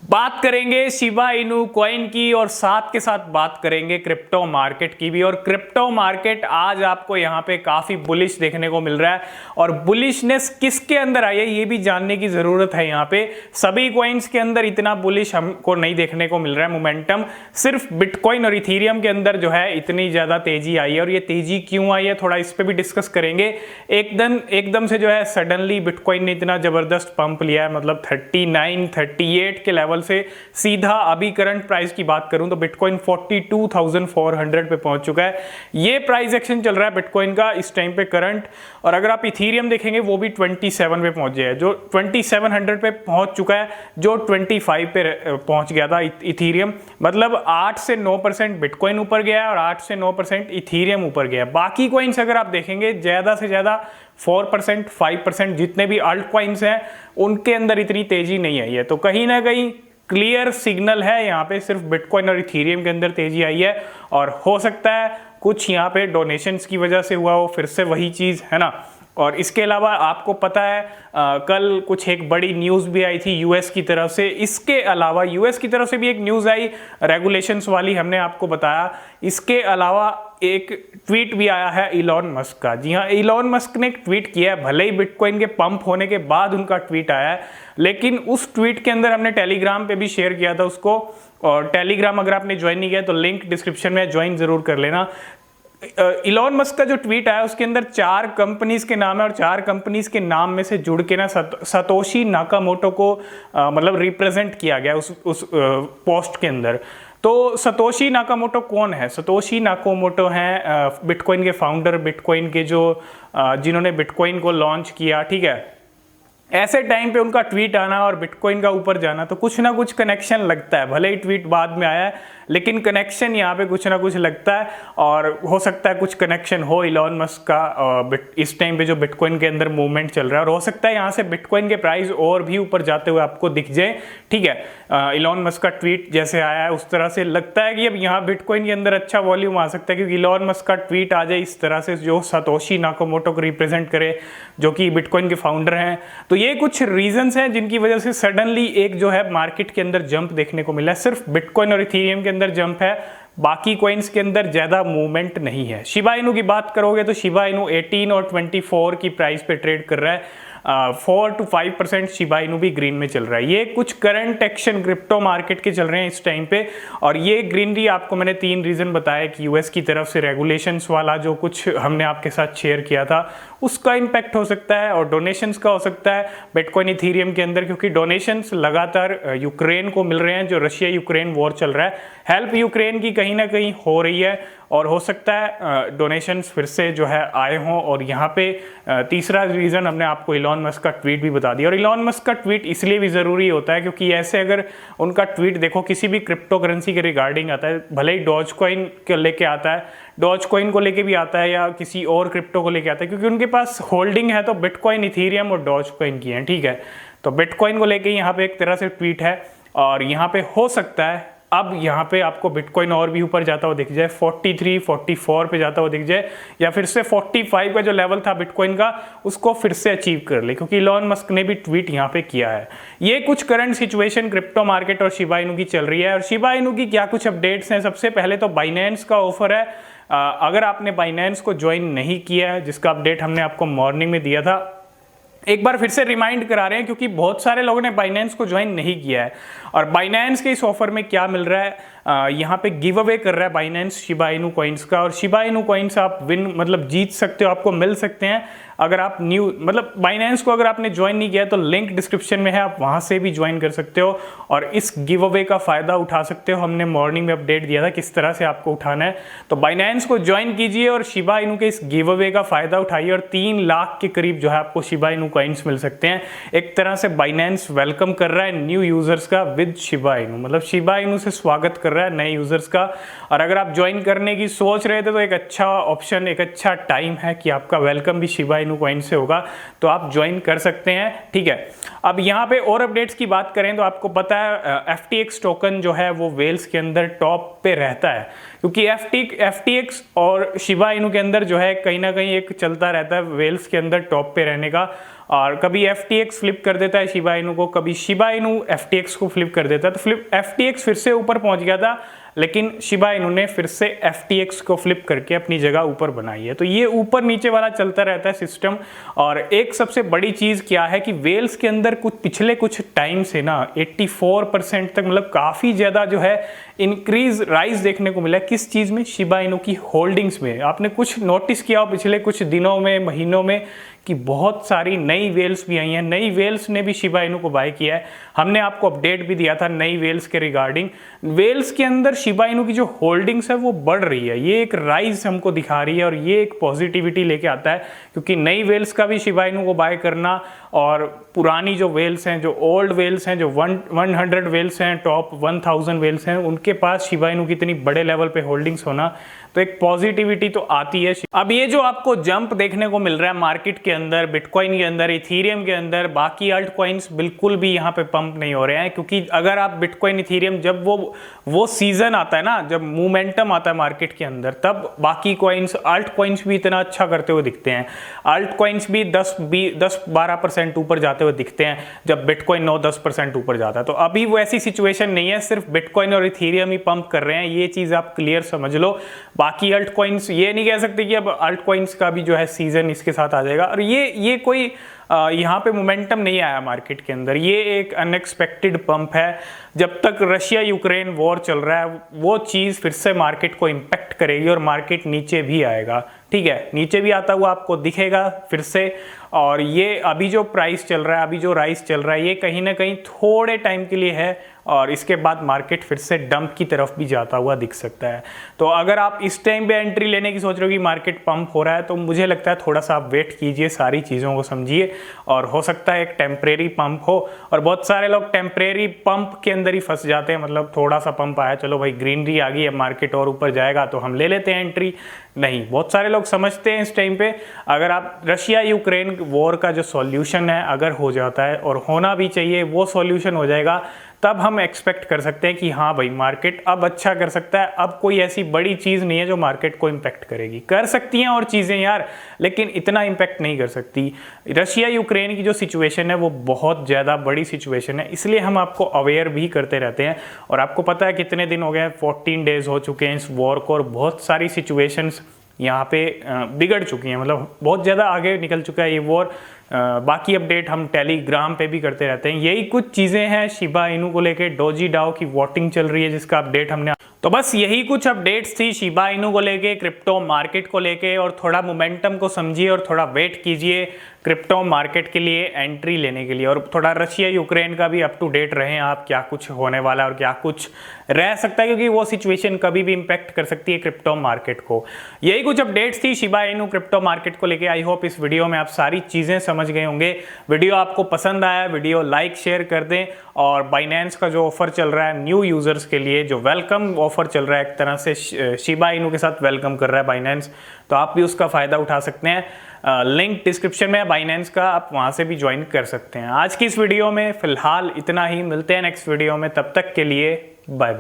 बात करेंगे Shiba Inu coin की और साथ के साथ बात करेंगे क्रिप्टो मार्केट की भी। और क्रिप्टो मार्केट आज आपको यहाँ पे काफी बुलिश देखने को मिल रहा है और बुलिशनेस किसके अंदर आई है ये भी जानने की जरूरत है। यहाँ पे सभी कॉइन्स के अंदर इतना बुलिश हमको नहीं देखने को मिल रहा है मोमेंटम, सिर्फ बिटकॉइन और इथीरियम के अंदर जो है इतनी ज्यादा तेजी आई है। और ये तेजी क्यों आई है थोड़ा इस पे भी डिस्कस करेंगे। एकदम से जो है सडनली बिटकॉइन ने इतना जबरदस्त पंप लिया है, मतलब 39 38 के लेवल से सीधा अभी करंट प्राइस की बात करूं तो बिटकॉइन 42,400 पे पहुंच चुका है। ये प्राइस एक्शन चल रहा है बिटकॉइन का इस टाइम पे करंट। और अगर आप इथीरियम देखेंगे वो भी 27 पे पहुंच गया है, जो 2700 पे पहुंच चुका है, जो 25 पे पहुंच गया था इथीरियम। मतलब 8 से 9% बिटकॉइन ऊपर गया है और 8 से 9% इथीरियम ऊपर गया है। बाकी कॉइन्स अगर आप देखेंगे ज्यादा से ज्यादा 4% 5% जितने भी अल्ट कॉइन्स हैं उनके अंदर इतनी तेजी नहीं आई है। तो कहीं ना कहीं क्लियर सिग्नल है यहाँ पे सिर्फ बिटकॉइन और इथीरियम के अंदर तेजी आई है। और हो सकता है कुछ यहाँ पे डोनेशंस की वजह से हुआ हो, फिर से वही चीज है ना। और इसके अलावा आपको पता है कल कुछ एक बड़ी न्यूज़ भी आई थी यूएस की तरफ से। इसके अलावा यूएस की तरफ से भी एक न्यूज़ आई रेगुलेशंस वाली, हमने आपको बताया। इसके अलावा एक ट्वीट भी आया है इलॉन मस्क का। जी हाँ, इलॉन मस्क ने एक ट्वीट किया है, भले ही बिटकॉइन के पंप होने के बाद उनका ट्वीट आया है, लेकिन उस ट्वीट के अंदर हमने टेलीग्राम पे भी शेयर किया था उसको। और टेलीग्राम अगर आपने ज्वाइन नहीं किया तो लिंक डिस्क्रिप्शन में ज्वाइन जरूर कर लेना। इलॉन मस्क का जो ट्वीट आया उसके अंदर 4 कंपनीज के नाम है और 4 कंपनीज के नाम में से जुड़ के ना सतोशी नाकामोटो को मतलब रिप्रेजेंट किया गया उस पोस्ट के अंदर। तो सतोशी नाकामोटो कौन है? सतोशी नाकामोटो हैं बिटकॉइन के फाउंडर, बिटकॉइन के जो जिन्होंने बिटकॉइन को लॉन्च किया। ठीक है, ऐसे टाइम पे उनका ट्वीट आना और बिटकॉइन का ऊपर जाना तो कुछ ना कुछ कनेक्शन लगता है। भले ही ट्वीट बाद में आया है लेकिन कनेक्शन यहाँ पे कुछ ना कुछ लगता है। और हो सकता है कुछ कनेक्शन हो इलॉन मस्क का इस टाइम पे जो बिटकॉइन के अंदर मूवमेंट चल रहा है। और हो सकता है यहाँ से बिटकॉइन के प्राइस और भी ऊपर जाते हुए आपको दिख जाए। ठीक है, इलॉन मस्क का ट्वीट जैसे आया है उस तरह से लगता है कि अब यहाँ बिटकॉइन के अंदर अच्छा वॉल्यूम आ सकता है, क्योंकि इलॉन मस्क का ट्वीट आ जाए इस तरह से जो सतोशी नाकामोटो को रिप्रेजेंट करे, जो कि बिटकॉइन के फाउंडर हैं। तो ये कुछ रीजंस हैं जिनकी वजह से सडनली एक जो है मार्केट के अंदर जंप देखने को मिला है। सिर्फ बिटकॉइन और इथीरियम के अंदर जंप है, बाकी कॉइन्स के अंदर ज्यादा मूवमेंट नहीं है। शिबा इनू की बात करोगे तो शिबा इनू 18 और 24 की प्राइस पे ट्रेड कर रहा है। 4 to 5% शिबा इनू भी ग्रीन में चल रहा है। ये कुछ करंट एक्शन क्रिप्टो मार्केट के चल रहे हैं इस टाइम पे। और ये ग्रीनरी आपको मैंने 3 रीजन बताया कि यूएस की तरफ से रेगुलेशंस वाला जो कुछ हमने आपके साथ शेयर किया था उसका इम्पैक्ट हो सकता है, और डोनेशंस का हो सकता है बिटकॉइन इथीरियम के अंदर, क्योंकि डोनेशंस लगातार यूक्रेन को मिल रहे हैं। जो रशिया यूक्रेन वॉर चल रहा है, हेल्प यूक्रेन की कहीं ना कहीं हो रही है और हो सकता है डोनेशंस फिर से जो है आए हों। और यहाँ पे तीसरा रीज़न हमने आपको इलॉन मस्क का ट्वीट भी बता दिया। और इलॉन मस्क का ट्वीट इसलिए भी ज़रूरी होता है क्योंकि ऐसे अगर उनका ट्वीट देखो किसी भी क्रिप्टो करेंसी के रिगार्डिंग आता है, भले ही डॉज कॉइन के लेके आता है, डॉज कॉइन को लेके भी आता है या किसी और क्रिप्टो को लेके आता है, क्योंकि उनके पास होल्डिंग है तो बिटकॉइन, इथीरियम और डॉज कॉइन की है। ठीक है, तो बिटकॉइन को लेके यहाँ पे एक तरह से ट्वीट है और यहाँ पे हो सकता है अब यहाँ पे आपको बिटकॉइन और भी ऊपर जाता हुआ दिख जाए, 43 44 पे जाता हुआ दिख जाए, या फिर से 45 का जो लेवल था बिटकॉइन का उसको फिर से अचीव कर ले, क्योंकि इलॉन मस्क ने भी ट्वीट यहाँ पे किया है। ये कुछ करंट सिचुएशन क्रिप्टो मार्केट और शिबा इनू की चल रही है। और शिबा इनू की क्या कुछ अपडेट्स हैं? सबसे पहले तो बाइनेंस का ऑफर है। अगर आपने बाइनेंस को ज्वाइन नहीं किया है, जिसका अपडेट हमने आपको मॉर्निंग में दिया था, एक बार फिर से रिमाइंड करा रहे हैं क्योंकि बहुत सारे लोगों ने बाइनेंस को ज्वाइन नहीं किया है। और बाइनेंस के इस ऑफर में क्या मिल रहा है, यहाँ पे गिव अवे कर रहा है बाइनेंस शिबा इनू कॉइन्स का। और शिबा इनू कॉइन्स आप विन मतलब जीत सकते हो, आपको मिल सकते हैं अगर आप न्यू मतलब बाइनेंस को अगर आपने ज्वाइन नहीं किया तो लिंक डिस्क्रिप्शन में है, आप वहां से भी ज्वाइन कर सकते हो और इस गिव अवे का फायदा उठा सकते हो। हमने मॉर्निंग में अपडेट दिया था किस तरह से आपको उठाना है। तो बाइनेंस को ज्वाइन कीजिए और शिबा इनू के इस गिव अवे का फायदा उठाइए और 3 लाख के करीब जो है आपको शिबा इनू कॉइन्स मिल सकते हैं। एक तरह से बाइनेंस वेलकम कर रहा है न्यू यूजर्स का विद शिबा इनू, मतलब शिबा इनू से स्वागत कर रहा है नए यूजर्स का। और अगर आप ज्वाइन करने की सोच रहे थे तो एक अच्छा ऑप्शन, एक अच्छा टाइम है कि आपका वेलकम भी शिबा इनू कॉइन से होगा, तो आप ज्वाइन कर सकते हैं। ठीक है, अब यहाँ पे और अपडेट्स की बात करें तो आपको पता है FTX टोकन जो है वो वेल्स के अंदर टॉप पे रहता है, क्योंकि FTX और शिबा इनू के अंदर जो है कहीं ना कहीं एक चलता रहता है वेल्स के अंदर टॉप पे रहने का। और कभी FTX फ्लिप कर देता है शिबा इनू को, कभी शिबा इनू FTX को फ्लिप कर देता है। तो FTX फिर से ऊपर पहुंच गया था, लेकिन शिबा इनू ने फिर से FTX को फ्लिप करके अपनी जगह ऊपर बनाई है। तो ये ऊपर नीचे वाला चलता रहता है सिस्टम। और एक सबसे बड़ी चीज़ क्या है कि वेल्स के अंदर पिछले कुछ टाइम से ना 84% तक, मतलब काफ़ी ज़्यादा जो है इंक्रीज राइज देखने को मिला है। किस चीज़ में? शिबा इनू की होल्डिंग्स में। आपने कुछ नोटिस किया हो पिछले कुछ दिनों में, महीनों में, कि बहुत सारी नई वेल्स भी आई हैं। नई वेल्स ने भी शिबा इनू को बाय किया है। हमने आपको अपडेट भी दिया था नई वेल्स के रिगार्डिंग। वेल्स के अंदर शिबा इनू की जो होल्डिंग्स है वो बढ़ रही है। ये एक राइज हमको दिखा रही है और ये एक पॉजिटिविटी लेके आता है, क्योंकि नई वेल्स का भी शिबा इनू को बाय करना और पुरानी जो वेल्स हैं, जो ओल्ड वेल्स हैं, जो 100 वेल्स हैं, टॉप 1000 वेल्स हैं, उनके पास शिबा इनू की इतनी बड़े लेवल पे होल्डिंग्स होना, तो एक पॉजिटिविटी तो आती है। अब ये जो आपको जंप देखने को मिल रहा है मार्केट के अंदर, बिटकॉइन के अंदर, इथीरियम के अंदर, बाकी अल्ट कॉइन्स बिल्कुल भी यहाँ पे पंप नहीं हो रहे हैं। क्योंकि अगर आप बिटकॉइन, इथीरियम, जब वो सीजन आता है ना, जब मोमेंटम आता है मार्केट के अंदर, तब बाकी कॉइन्स, अल्ट कॉइन्स भी इतना अच्छा करते हुए दिखते हैं। अल्ट कॉइन्स भी 10-12% ऊपर जाते हुए दिखते हैं, जब बिटकॉइन 9-10% ऊपर जाता है। तो अभी वो ऐसी सिचुएशन नहीं है, सिर्फ बिटकॉइन और इथीरियम ही पंप कर रहे हैं। ये चीज़ आप क्लियर समझ लो। बाकी अल्ट कॉइन्स, ये नहीं कह सकते कि अब अल्ट कॉइन्स का भी जो है सीजन इसके साथ आ जाएगा। और ये कोई यहाँ पे मोमेंटम नहीं आया मार्केट के अंदर। ये एक अनएक्सपेक्टेड पंप है। जब तक रशिया यूक्रेन वॉर चल रहा है, वो चीज़ फिर से मार्केट को इम्पेक्ट करेगी और मार्केट नीचे भी आएगा। ठीक है, नीचे भी आता हुआ आपको दिखेगा फिर से। और ये अभी जो प्राइस चल रहा है, अभी जो राइस चल रहा है, ये कहीं ना कहीं थोड़े टाइम के लिए है और इसके बाद मार्केट फिर से डंप की तरफ भी जाता हुआ दिख सकता है। तो अगर आप इस टाइम पे एंट्री लेने की सोच रहे हो कि मार्केट पंप हो रहा है, तो मुझे लगता है थोड़ा सा आप वेट कीजिए, सारी चीज़ों को समझिए, और हो सकता है एक टेम्परेरी पंप हो। और बहुत सारे लोग टेम्परेरी पंप के अंदर ही फंस जाते हैं, मतलब थोड़ा सा पंप आया, चलो भाई ग्रीनरी आ गई है, मार्केट और ऊपर जाएगा तो हम ले लेते हैं एंट्री। नहीं, बहुत सारे लोग समझते हैं इस टाइम पे, अगर आप रशिया यूक्रेन वॉर का जो सॉल्यूशन है अगर हो जाता है, और होना भी चाहिए, वो सॉल्यूशन हो जाएगा, तब हम एक्सपेक्ट कर सकते हैं कि हाँ भाई मार्केट अब अच्छा कर सकता है। अब कोई ऐसी बड़ी चीज़ नहीं है जो मार्केट को इम्पैक्ट करेगी। कर सकती हैं और चीज़ें यार, लेकिन इतना इम्पैक्ट नहीं कर सकती। रशिया यूक्रेन की जो सिचुएशन है वो बहुत ज़्यादा बड़ी सिचुएशन है, इसलिए हम आपको अवेयर भी करते रहते हैं। और आपको पता है कितने दिन हो गए हैं, 14 डेज हो चुके हैं इस वॉर को, और बहुत सारी सिचुएशंस यहाँ पे बिगड़ चुकी हैं, मतलब बहुत ज़्यादा आगे निकल चुका है ये वॉर। बाकी अपडेट हम टेलीग्राम पे भी करते रहते हैं। यही कुछ चीज़ें हैं शिबा इनू को लेके। डोजी डाओ की वोटिंग चल रही है जिसका अपडेट हमने, तो बस यही कुछ अपडेट्स थी शिबा इनू को लेके, क्रिप्टो मार्केट को लेके। और थोड़ा मोमेंटम को समझिए और थोड़ा वेट कीजिए क्रिप्टो मार्केट के लिए एंट्री लेने के लिए। और थोड़ा रशिया यूक्रेन का भी अप टू डेट रहें आप, क्या कुछ होने वाला है और क्या कुछ रह सकता है, क्योंकि वो सिचुएशन कभी भी इंपैक्ट कर सकती है क्रिप्टो मार्केट को। यही कुछ अपडेट्स थी शिबा इनू क्रिप्टो मार्केट को लेके। आई होप इस वीडियो में आप सारी चीज़ें समझ गए होंगे। वीडियो आपको पसंद आया, वीडियो लाइक शेयर कर दें। और बाइनेंस का जो ऑफर चल रहा है न्यू यूजर्स के लिए, जो वेलकम ऑफर चल रहा है, एक तरह से शिबा इनू के साथ वेलकम कर रहा है बाइनेंस, तो आप भी उसका फायदा उठा सकते हैं। लिंक डिस्क्रिप्शन में है बाइनेंस का, आप वहां से भी ज्वाइन कर सकते हैं। आज की इस वीडियो में फिलहाल इतना ही, मिलते हैं नेक्स्ट वीडियो में, तब तक के लिए बाय बाय।